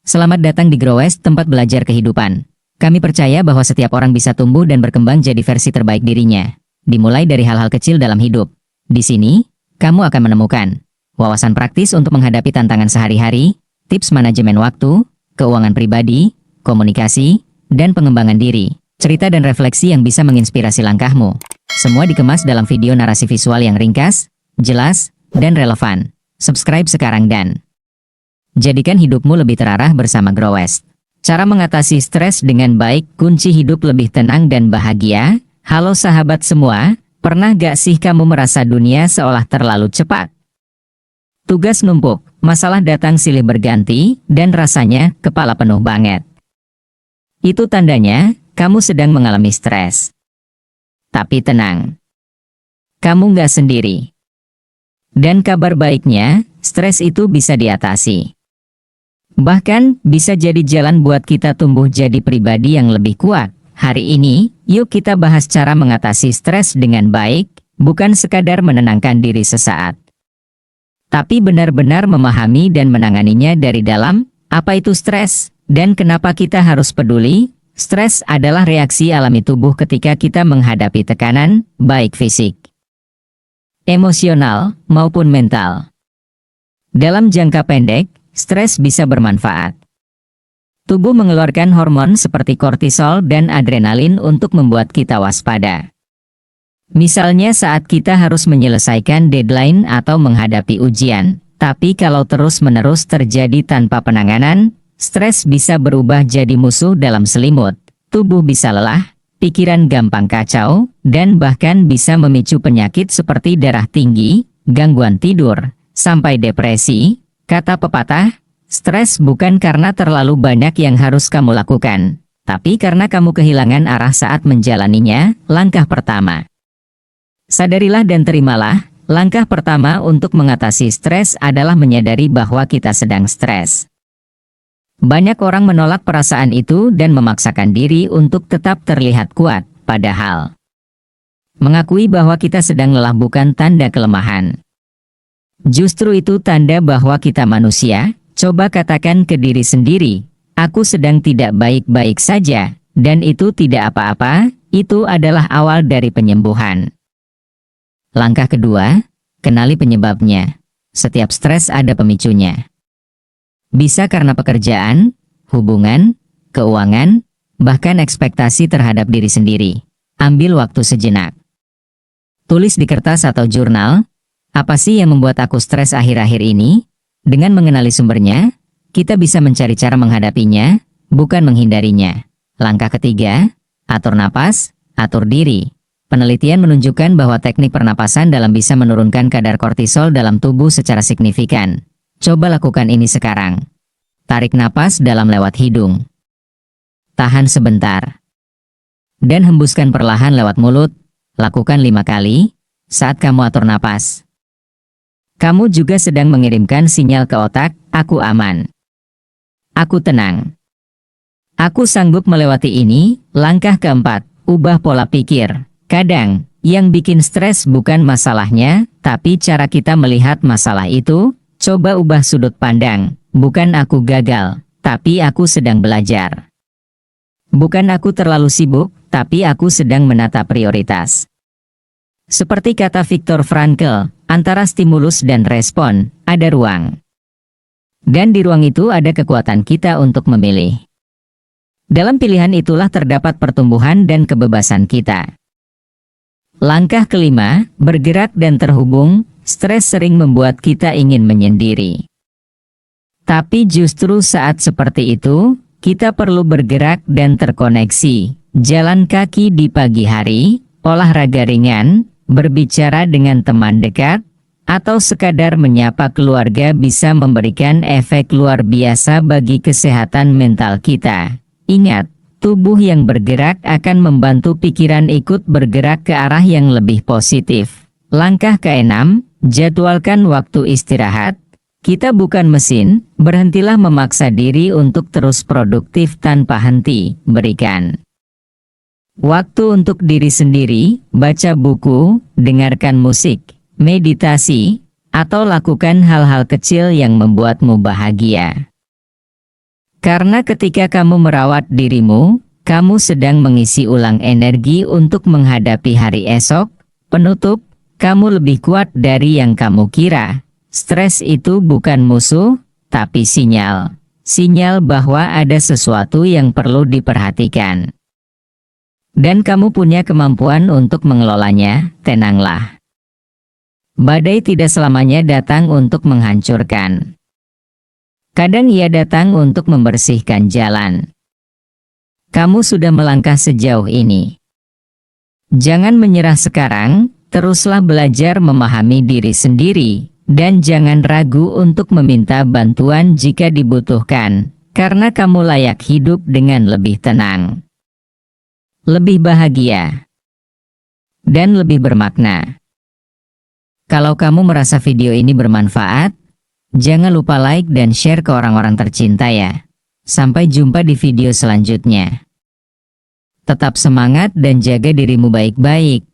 Selamat datang di Growest, tempat belajar kehidupan. Kami percaya bahwa setiap orang bisa tumbuh dan berkembang jadi versi terbaik dirinya. Dimulai dari hal-hal kecil dalam hidup. Di sini, kamu akan menemukan wawasan praktis untuk menghadapi tantangan sehari-hari, tips manajemen waktu, keuangan pribadi, komunikasi, dan pengembangan diri, cerita dan refleksi yang bisa menginspirasi langkahmu. Semua dikemas dalam video narasi visual yang ringkas, jelas, dan relevan. Subscribe sekarang dan jadikan hidupmu lebih terarah bersama Growest. Cara mengatasi stres dengan baik, kunci hidup lebih tenang dan bahagia. Halo sahabat semua, pernah gak sih kamu merasa dunia seolah terlalu cepat? Tugas numpuk, masalah datang silih berganti, dan rasanya kepala penuh banget. Itu tandanya, kamu sedang mengalami stres. Tapi tenang, kamu gak sendiri. Dan kabar baiknya, stres itu bisa diatasi. Bahkan, bisa jadi jalan buat kita tumbuh jadi pribadi yang lebih kuat. Hari ini, yuk kita bahas cara mengatasi stres dengan baik, bukan sekadar menenangkan diri sesaat. Tapi benar-benar memahami dan menanganinya dari dalam. Apa itu stres? Dan kenapa kita harus peduli? Stres adalah reaksi alami tubuh ketika kita menghadapi tekanan, baik fisik, emosional, maupun mental. Dalam jangka pendek, stres bisa bermanfaat. Tubuh mengeluarkan hormon seperti kortisol dan adrenalin untuk membuat kita waspada. Misalnya saat kita harus menyelesaikan deadline atau menghadapi ujian. Tapi kalau terus-menerus terjadi tanpa penanganan, stres bisa berubah jadi musuh dalam selimut. Tubuh bisa lelah, pikiran gampang kacau, dan bahkan bisa memicu penyakit seperti darah tinggi, gangguan tidur, sampai depresi. Kata pepatah, stres bukan karena terlalu banyak yang harus kamu lakukan, tapi karena kamu kehilangan arah saat menjalaninya. Langkah pertama, sadarilah dan terimalah. Langkah pertama untuk mengatasi stres adalah menyadari bahwa kita sedang stres. Banyak orang menolak perasaan itu dan memaksakan diri untuk tetap terlihat kuat, padahal mengakui bahwa kita sedang lelah bukan tanda kelemahan. Justru itu tanda bahwa kita manusia. Coba katakan ke diri sendiri, aku sedang tidak baik-baik saja, dan itu tidak apa-apa. Itu adalah awal dari penyembuhan. Langkah kedua, kenali penyebabnya. Setiap stres ada pemicunya. Bisa karena pekerjaan, hubungan, keuangan, bahkan ekspektasi terhadap diri sendiri. Ambil waktu sejenak. Tulis di kertas atau jurnal, apa sih yang membuat aku stres akhir-akhir ini? Dengan mengenali sumbernya, kita bisa mencari cara menghadapinya, bukan menghindarinya. Langkah ketiga, atur napas, atur diri. Penelitian menunjukkan bahwa teknik pernapasan dalam bisa menurunkan kadar kortisol dalam tubuh secara signifikan. Coba lakukan ini sekarang. Tarik napas dalam lewat hidung. Tahan sebentar. Dan hembuskan perlahan lewat mulut. Lakukan 5 kali saat kamu atur napas. Kamu juga sedang mengirimkan sinyal ke otak, aku aman. Aku tenang. Aku sanggup melewati ini. Langkah keempat, ubah pola pikir. Kadang, yang bikin stres bukan masalahnya, tapi cara kita melihat masalah itu. Coba ubah sudut pandang. Bukan aku gagal, tapi aku sedang belajar. Bukan aku terlalu sibuk, tapi aku sedang menata prioritas. Seperti kata Viktor Frankl, antara stimulus dan respon, ada ruang. Dan di ruang itu ada kekuatan kita untuk memilih. Dalam pilihan itulah terdapat pertumbuhan dan kebebasan kita. Langkah kelima, bergerak dan terhubung. Stres sering membuat kita ingin menyendiri. Tapi justru saat seperti itu, kita perlu bergerak dan terkoneksi. Jalan kaki di pagi hari, olahraga ringan, berbicara dengan teman dekat, atau sekadar menyapa keluarga bisa memberikan efek luar biasa bagi kesehatan mental kita. Ingat, tubuh yang bergerak akan membantu pikiran ikut bergerak ke arah yang lebih positif. Langkah keenam, jadwalkan waktu istirahat. Kita bukan mesin, berhentilah memaksa diri untuk terus produktif tanpa henti. Berikan waktu untuk diri sendiri, baca buku, dengarkan musik, meditasi, atau lakukan hal-hal kecil yang membuatmu bahagia. Karena ketika kamu merawat dirimu, kamu sedang mengisi ulang energi untuk menghadapi hari esok. Penutup, kamu lebih kuat dari yang kamu kira. Stres itu bukan musuh, tapi sinyal. Sinyal bahwa ada sesuatu yang perlu diperhatikan. Dan kamu punya kemampuan untuk mengelolanya. Tenanglah. Badai tidak selamanya datang untuk menghancurkan. Kadang ia datang untuk membersihkan jalan. Kamu sudah melangkah sejauh ini. Jangan menyerah sekarang, teruslah belajar memahami diri sendiri, dan jangan ragu untuk meminta bantuan jika dibutuhkan, karena kamu layak hidup dengan lebih tenang, lebih bahagia, dan lebih bermakna. Kalau kamu merasa video ini bermanfaat, jangan lupa like dan share ke orang-orang tercinta ya. Sampai jumpa di video selanjutnya. Tetap semangat dan jaga dirimu baik-baik.